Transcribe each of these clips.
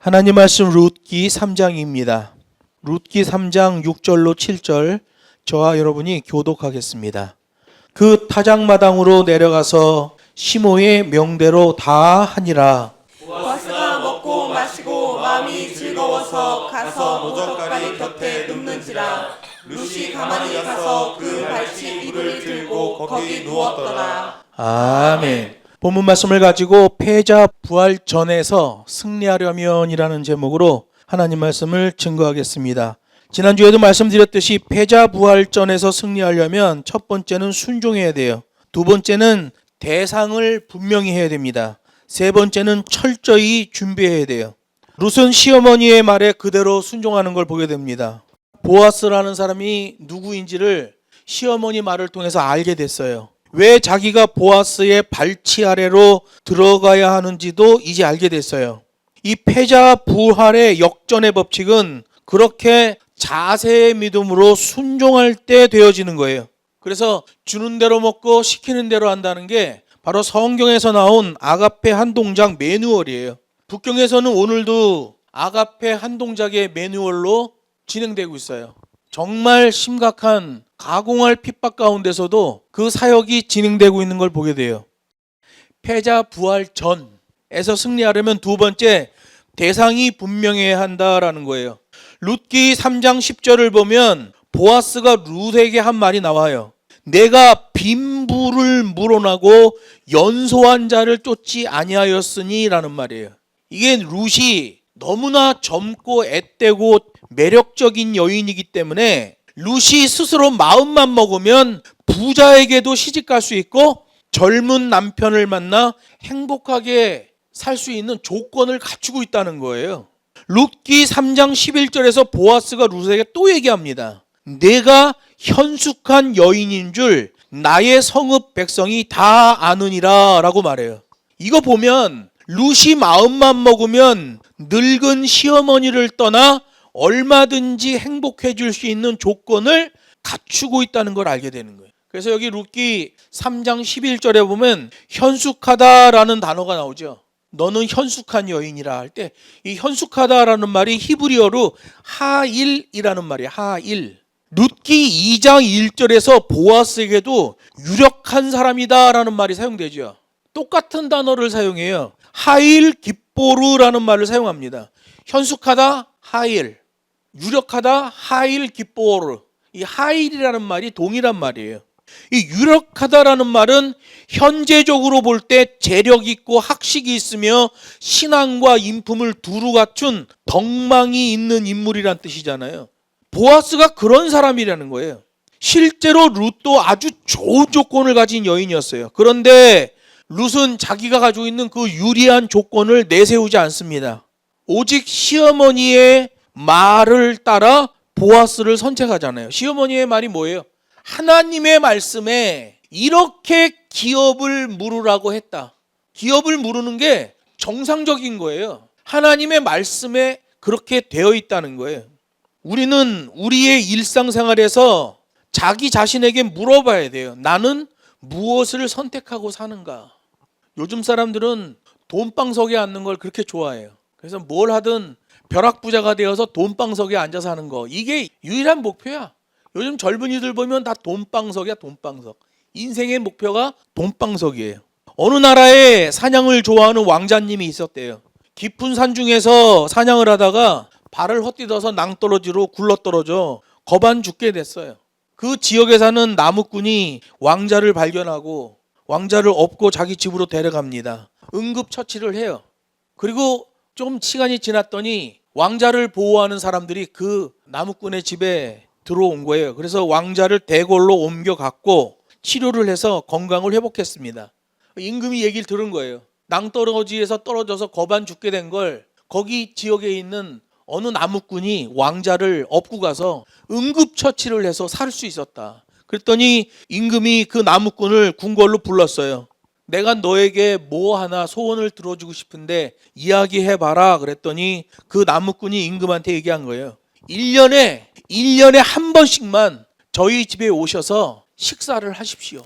하나님 말씀 룻기 3장입니다. 룻기 3장 6절로 7절 저와 여러분이 교독하겠습니다. 그 타작마당으로 내려가서 시모의 명대로 다 하니라. 보아스가 먹고 마시고 마음이 즐거워서 가서 모적가리 곁에 눕는지라. 룻이 가만히 가서 그 발치 이불을 들고 거기 누웠더라. 아멘. 본문 말씀을 가지고 패자 부활전에서 승리하려면이라는 제목으로 하나님 말씀을 증거하겠습니다. 지난주에도 말씀드렸듯이 패자 부활전에서 승리하려면 첫 번째는 순종해야 돼요. 두 번째는 대상을 분명히 해야 됩니다. 세 번째는 철저히 준비해야 돼요. 룻은 시어머니의 말에 그대로 순종하는 걸 보게 됩니다. 보아스라는 사람이 누구인지를 시어머니 말을 통해서 알게 됐어요. 왜 자기가 보아스의 발치 아래로 들어가야 하는지도 이제 알게 됐어요. 이 패자 부활의 역전의 법칙은 그렇게 자세의 믿음으로 순종할 때 되어지는 거예요. 그래서 주는 대로 먹고 시키는 대로 한다는 게 바로 성경에서 나온 아가페 한 동작 매뉴얼이에요. 북경에서는 오늘도 아가페 한 동작의 매뉴얼로 진행되고 있어요. 정말 심각한 가공할 핍박 가운데서도 그 사역이 진행되고 있는 걸 보게 돼요. 패자 부활 전에서 승리하려면 두 번째, 대상이 분명해야 한다라는 거예요. 룻기 3장 10절을 보면 보아스가 룻에게 한 말이 나와요. 내가 빈부를 물어나고 연소한 자를 쫓지 아니하였으니 라는 말이에요. 이게 룻이 너무나 젊고 앳되고 매력적인 여인이기 때문에 룻이 스스로 마음만 먹으면 부자에게도 시집갈 수 있고 젊은 남편을 만나 행복하게 살 수 있는 조건을 갖추고 있다는 거예요. 룻기 3장 11절에서 보아스가 룻에게 또 얘기합니다. 내가 현숙한 여인인 줄 나의 성읍 백성이 다 아느니라 라고 말해요. 이거 보면 룻이 마음만 먹으면 늙은 시어머니를 떠나 얼마든지 행복해질 수 있는 조건을 갖추고 있다는 걸 알게 되는 거예요. 그래서 여기 룻기 3장 11절에 보면 현숙하다라는 단어가 나오죠. 너는 현숙한 여인이라 할 때 이 현숙하다라는 말이 히브리어로 하일이라는 말이에요. 하일. 룻기 2장 1절에서 보아스에게도 유력한 사람이다라는 말이 사용되죠. 똑같은 단어를 사용해요. 하일 깁보르라는 말을 사용합니다. 현숙하다 하일, 유력하다 하일 깁보르. 이 하일이라는 말이 동일한 말이에요. 이 유력하다라는 말은 현재적으로 볼 때 재력 있고 학식이 있으며 신앙과 인품을 두루 갖춘 덕망이 있는 인물이란 뜻이잖아요. 보아스가 그런 사람이라는 거예요. 실제로 룻도 아주 좋은 조건을 가진 여인이었어요. 그런데 룻은 자기가 가지고 있는 그 유리한 조건을 내세우지 않습니다. 오직 시어머니의 말을 따라 보아스를 선택하잖아요. 시어머니의 말이 뭐예요? 하나님의 말씀에 이렇게 기업을 물으라고 했다. 기업을 물으는 게 정상적인 거예요. 하나님의 말씀에 그렇게 되어 있다는 거예요. 우리는 우리의 일상생활에서 자기 자신에게 물어봐야 돼요. 나는 무엇을 선택하고 사는가? 요즘 사람들은 돈방석에 앉는 걸 그렇게 좋아해요. 그래서 뭘 하든 벼락부자가 되어서 돈방석에 앉아서 하는 거, 이게 유일한 목표야. 요즘 젊은이들 보면 다 돈방석이야. 돈방석. 인생의 목표가 돈방석이에요. 어느 나라에 사냥을 좋아하는 왕자님이 있었대요. 깊은 산중에서 사냥을 하다가 발을 헛디뎌서 낭떠러지로 굴러떨어져 거반 죽게 됐어요. 그 지역에 사는 나무꾼이 왕자를 발견하고 왕자를 업고 자기 집으로 데려갑니다. 응급처치를 해요. 그리고 좀 시간이 지났더니 왕자를 보호하는 사람들이 그 나무꾼의 집에 들어온 거예요. 그래서 왕자를 대궐로 옮겨갔고 치료를 해서 건강을 회복했습니다. 임금이 얘기를 들은 거예요. 낭떠러지에서 떨어져서 거반 죽게 된 걸 거기 지역에 있는 어느 나무꾼이 왕자를 업고 가서 응급처치를 해서 살 수 있었다. 그랬더니 임금이 그 나무꾼을 궁궐로 불렀어요. 내가 너에게 뭐 하나 소원을 들어주고 싶은데 이야기해봐라. 그랬더니 그 나무꾼이 임금한테 얘기한 거예요. 1년에 한 번씩만 저희 집에 오셔서 식사를 하십시오.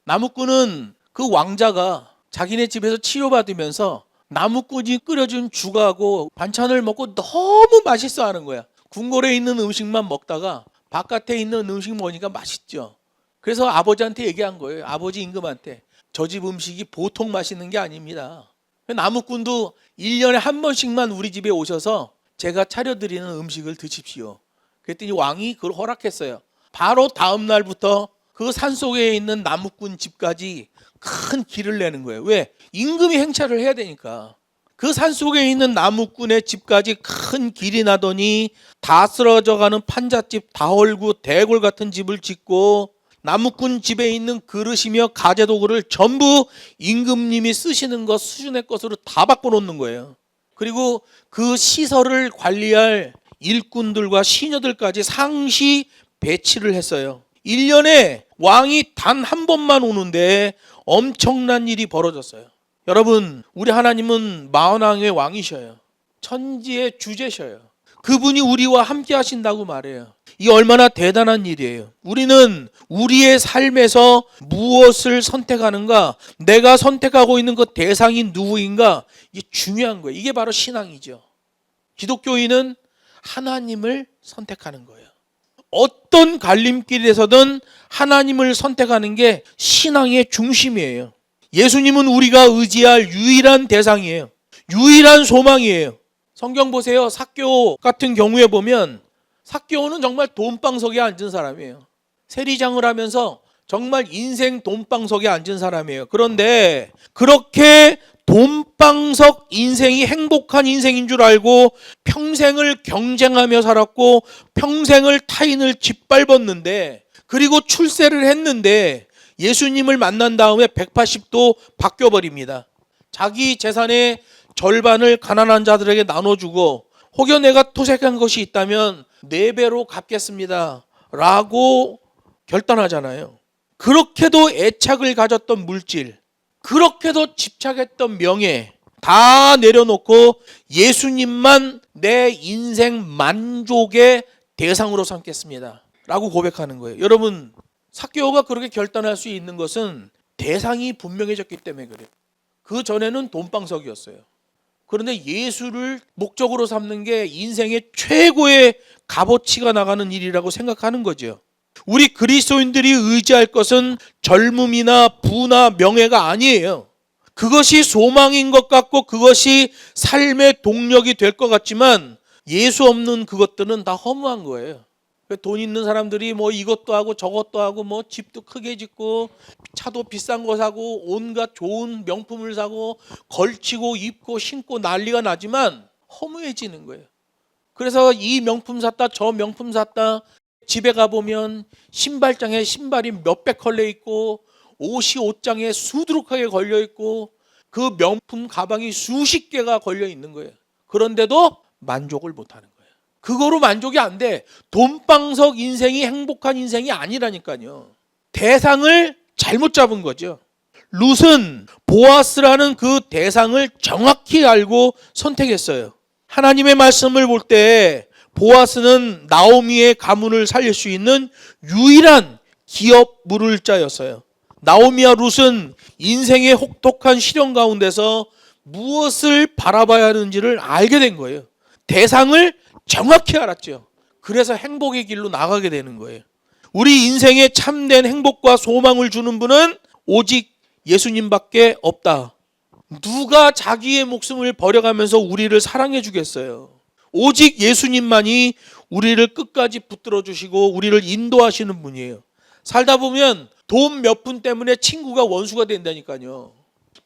나무꾼은 그 왕자가 자기네 집에서 치료받으면서 나무꾼이 끓여준 죽하고 반찬을 먹고 너무 맛있어 하는 거야. 궁궐에 있는 음식만 먹다가 바깥에 있는 음식 먹으니까 맛있죠. 그래서 아버지한테 얘기한 거예요. 아버지 임금한테. 저 집 음식이 보통 맛있는 게 아닙니다. 나무꾼도 1년에 한 번씩만 우리 집에 오셔서 제가 차려드리는 음식을 드십시오. 그랬더니 왕이 그걸 허락했어요. 바로 다음 날부터 그 산속에 있는 나무꾼 집까지 큰 길을 내는 거예요. 왜? 임금이 행차를 해야 되니까. 그 산속에 있는 나무꾼의 집까지 큰 길이 나더니 다 쓰러져가는 판잣집, 다헐구, 대골 같은 집을 짓고 나무꾼 집에 있는 그릇이며 가재도구를 전부 임금님이 쓰시는 것 수준의 것으로 다 바꿔놓는 거예요. 그리고 그 시설을 관리할 일꾼들과 시녀들까지 상시 배치를 했어요. 1년에 왕이 단 한 번만 오는데 엄청난 일이 벌어졌어요. 여러분, 우리 하나님은 만왕의 왕이셔요. 천지의 주제셔요. 그분이 우리와 함께 하신다고 말해요. 이 얼마나 대단한 일이에요. 우리는 우리의 삶에서 무엇을 선택하는가, 내가 선택하고 있는 그 대상이 누구인가, 이게 중요한 거예요. 이게 바로 신앙이죠. 기독교인은 하나님을 선택하는 거예요. 어떤 갈림길에서든 하나님을 선택하는 게 신앙의 중심이에요. 예수님은 우리가 의지할 유일한 대상이에요. 유일한 소망이에요. 성경 보세요. 삭개오 같은 경우에 보면 삭개오는 정말 돈방석에 앉은 사람이에요. 세리장을 하면서 정말 인생 돈방석에 앉은 사람이에요. 그런데 그렇게 돈방석 인생이 행복한 인생인 줄 알고 평생을 경쟁하며 살았고 평생을 타인을 짓밟았는데, 그리고 출세를 했는데 예수님을 만난 다음에 180도 바뀌어버립니다. 자기 재산의 절반을 가난한 자들에게 나눠주고 혹여 내가 토색한 것이 있다면 4배로 갚겠습니다 라고 결단하잖아요. 그렇게도 애착을 가졌던 물질, 그렇게도 집착했던 명예 다 내려놓고 예수님만 내 인생 만족의 대상으로 삼겠습니다 라고 고백하는 거예요. 여러분, 삭개오가 그렇게 결단할 수 있는 것은 대상이 분명해졌기 때문에 그래요. 그 전에는 돈방석이었어요. 그런데 예수를 목적으로 삼는 게 인생의 최고의 값어치가 나가는 일이라고 생각하는 거죠. 우리 그리스도인들이 의지할 것은 젊음이나 부나 명예가 아니에요. 그것이 소망인 것 같고 그것이 삶의 동력이 될 것 같지만 예수 없는 그것들은 다 허무한 거예요. 돈 있는 사람들이 뭐 이것도 하고 저것도 하고 뭐 집도 크게 짓고 차도 비싼 거 사고 온갖 좋은 명품을 사고 걸치고 입고 신고 난리가 나지만 허무해지는 거예요. 그래서 이 명품 샀다 저 명품 샀다, 집에 가보면 신발장에 신발이 몇백 컬레 있고 옷이 옷장에 수두룩하게 걸려 있고 그 명품 가방이 수십 개가 걸려 있는 거예요. 그런데도 만족을 못하는 거예요. 그거로 만족이 안 돼. 돈방석 인생이 행복한 인생이 아니라니까요. 대상을 잘못 잡은 거죠. 룻은 보아스라는 그 대상을 정확히 알고 선택했어요. 하나님의 말씀을 볼 때 보아스는 나오미의 가문을 살릴 수 있는 유일한 기업 물을자였어요. 나오미와 룻은 인생의 혹독한 시련 가운데서 무엇을 바라봐야 하는지를 알게 된 거예요. 대상을 정확히 알았죠. 그래서 행복의 길로 나가게 되는 거예요. 우리 인생에 참된 행복과 소망을 주는 분은 오직 예수님밖에 없다. 누가 자기의 목숨을 버려가면서 우리를 사랑해 주겠어요. 오직 예수님만이 우리를 끝까지 붙들어 주시고 우리를 인도하시는 분이에요. 살다 보면 돈 몇 푼 때문에 친구가 원수가 된다니까요.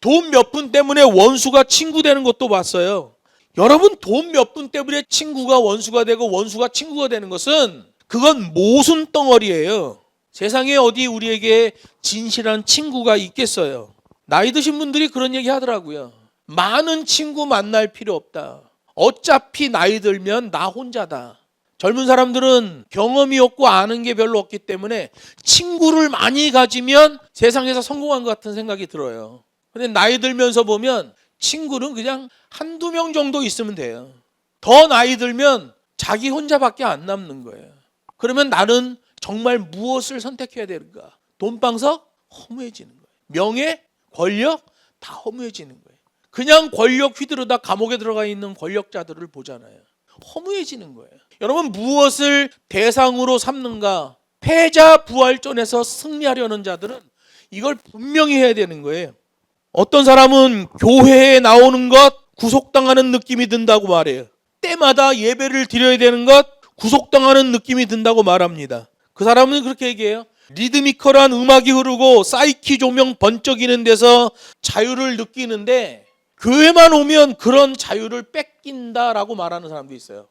돈 몇 푼 때문에 원수가 친구 되는 것도 봤어요. 여러분, 돈 몇 푼 때문에 친구가 원수가 되고 원수가 친구가 되는 것은 그건 모순 덩어리예요. 세상에 어디 우리에게 진실한 친구가 있겠어요. 나이 드신 분들이 그런 얘기 하더라고요. 많은 친구 만날 필요 없다. 어차피 나이 들면 나 혼자다. 젊은 사람들은 경험이 없고 아는 게 별로 없기 때문에 친구를 많이 가지면 세상에서 성공한 것 같은 생각이 들어요. 근데 나이 들면서 보면 친구는 그냥 한두 명 정도 있으면 돼요. 더 나이 들면 자기 혼자밖에 안 남는 거예요. 그러면 나는 정말 무엇을 선택해야 되는가? 돈방석? 허무해지는 거예요. 명예? 권력? 다 허무해지는 거예요. 그냥 권력 휘두르다 감옥에 들어가 있는 권력자들을 보잖아요. 허무해지는 거예요. 여러분, 무엇을 대상으로 삼는가? 패자 부활전에서 승리하려는 자들은 이걸 분명히 해야 되는 거예요. 어떤 사람은 교회에 나오는 것 구속당하는 느낌이 든다고 말해요. 때마다 예배를 드려야 되는 것 구속당하는 느낌이 든다고 말합니다. 그 사람은 그렇게 얘기해요. 리드미컬한 음악이 흐르고 사이키 조명 번쩍이는 데서 자유를 느끼는데 교회만 오면 그런 자유를 뺏긴다라고 말하는 사람도 있어요.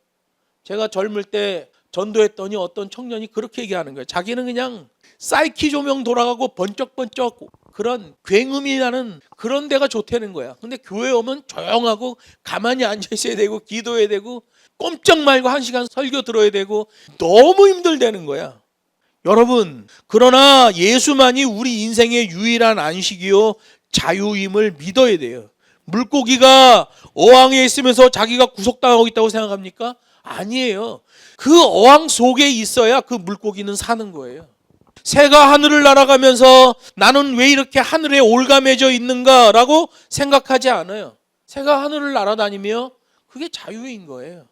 제가 젊을 때 전도했더니 어떤 청년이 그렇게 얘기하는 거예요. 자기는 그냥 사이키 조명 돌아가고 번쩍번쩍 그런 굉음이 나는 그런 데가 좋다는 거야. 근데 교회 오면 조용하고 가만히 앉아 있어야 되고 기도해야 되고 꼼짝 말고 1시간 설교 들어야 되고 너무 힘들다는 거야. 여러분, 그러나 예수만이 우리 인생의 유일한 안식이요 자유임을 믿어야 돼요. 물고기가 어항에 있으면서 자기가 구속당하고 있다고 생각합니까? 아니에요. 그 어항 속에 있어야 그 물고기는 사는 거예요. 새가 하늘을 날아가면서 나는 왜 이렇게 하늘에 올가매져 있는가라고 생각하지 않아요. 새가 하늘을 날아다니며 그게 자유인 거예요.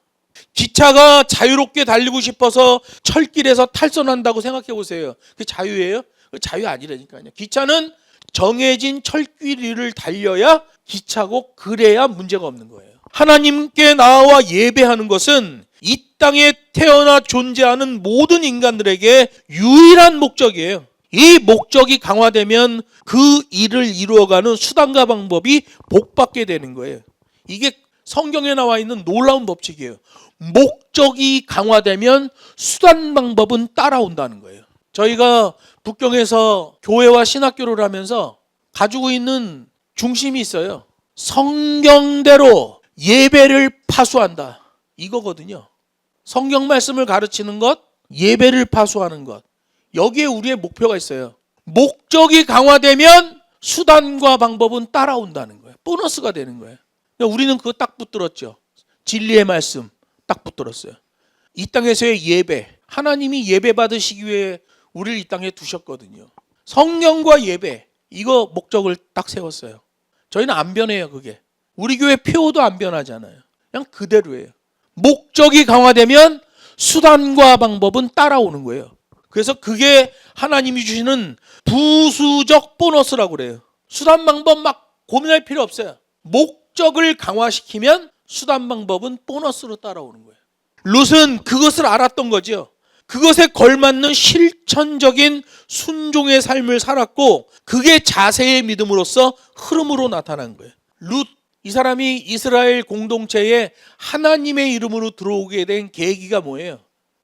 기차가 자유롭게 달리고 싶어서 철길에서 탈선한다고 생각해 보세요. 그게 자유예요? 그 자유 아니라니까요. 기차는 정해진 철길 위를 달려야 기차고 그래야 문제가 없는 거예요. 하나님께 나와 예배하는 것은 이 땅에 태어나 존재하는 모든 인간들에게 유일한 목적이에요. 이 목적이 강화되면 그 일을 이루어가는 수단과 방법이 복받게 되는 거예요. 이게 성경에 나와 있는 놀라운 법칙이에요. 목적이 강화되면 수단 방법은 따라온다는 거예요. 저희가 북경에서 교회와 신학교를 하면서 가지고 있는 중심이 있어요. 성경대로 예배를 파수한다. 이거거든요. 성경 말씀을 가르치는 것, 예배를 파수하는 것. 여기에 우리의 목표가 있어요. 목적이 강화되면 수단과 방법은 따라온다는 거예요. 보너스가 되는 거예요. 우리는 그거 딱 붙들었죠. 진리의 말씀 딱 붙들었어요. 이 땅에서의 예배, 하나님이 예배 받으시기 위해 우리를 이 땅에 두셨거든요. 성경과 예배, 이거 목적을 딱 세웠어요. 저희는 안 변해요. 그게 우리 교회 표도 안 변하잖아요. 그냥 그대로예요. 목적이 강화되면 수단과 방법은 따라오는 거예요. 그래서 그게 하나님이 주시는 부수적 보너스라고 그래요. 수단 방법 막 고민할 필요 없어요. 목적을 강화시키면 수단 방법은 보너스로 따라오는 거예요. 룻은 그것을 알았던 거죠. 그것에 걸맞는 실천적인 순종의 삶을 살았고 그게 자세의 믿음으로써 흐름으로 나타난 거예요. 룻, 이 사람이 이스라엘 공동체에 하나님의 이름으로 들어오게 된 계기가 뭐예요?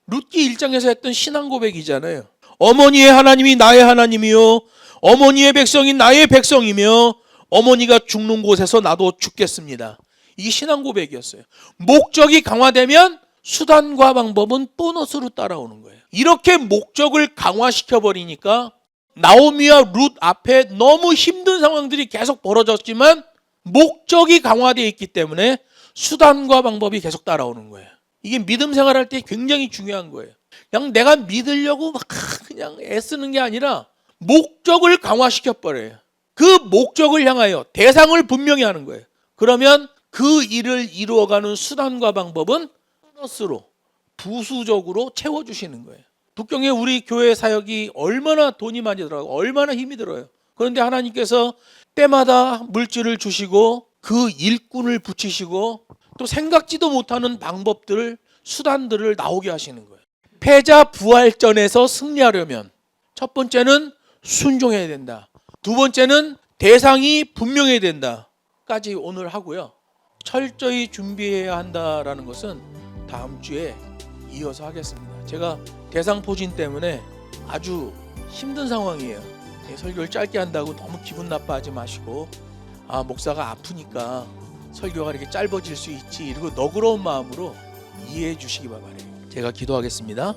룻기 1장에서 했던 신앙 고백이잖아요. 어머니의 하나님이 나의 하나님이요 어머니의 백성이 나의 백성이며 어머니가 죽는 곳에서 나도 죽겠습니다. 이게 신앙 고백이었어요. 목적이 강화되면 수단과 방법은 보너스로 따라오는 거예요. 이렇게 목적을 강화시켜버리니까 나오미와 룻 앞에 너무 힘든 상황들이 계속 벌어졌지만 목적이 강화되어 있기 때문에 수단과 방법이 계속 따라오는 거예요. 이게 믿음 생활할 때 굉장히 중요한 거예요. 그냥 내가 믿으려고 막 그냥 애쓰는 게 아니라 목적을 강화시켜버려요. 그 목적을 향하여 대상을 분명히 하는 거예요. 그러면 그 일을 이루어가는 수단과 방법은 보너스로 부수적으로 채워주시는 거예요. 북경에 우리 교회 사역이 얼마나 돈이 많이 들어가고 얼마나 힘이 들어요. 그런데 하나님께서 때마다 물질을 주시고 그 일꾼을 붙이시고 또 생각지도 못하는 방법들을 수단들을 나오게 하시는 거예요. 패자 부활전에서 승리하려면 첫 번째는 순종해야 된다. 두 번째는 대상이 분명해야 된다까지 오늘 하고요. 철저히 준비해야 한다라는 것은 다음 주에 이어서 하겠습니다. 제가 대상 포진 때문에 아주 힘든 상황이에요. 설교를 짧게 한다고 너무 기분 나빠하지 마시고 목사가 아프니까 설교가 이렇게 짧아질 수 있지 이러고 너그러운 마음으로 이해해 주시기 바라요. 제가 기도하겠습니다.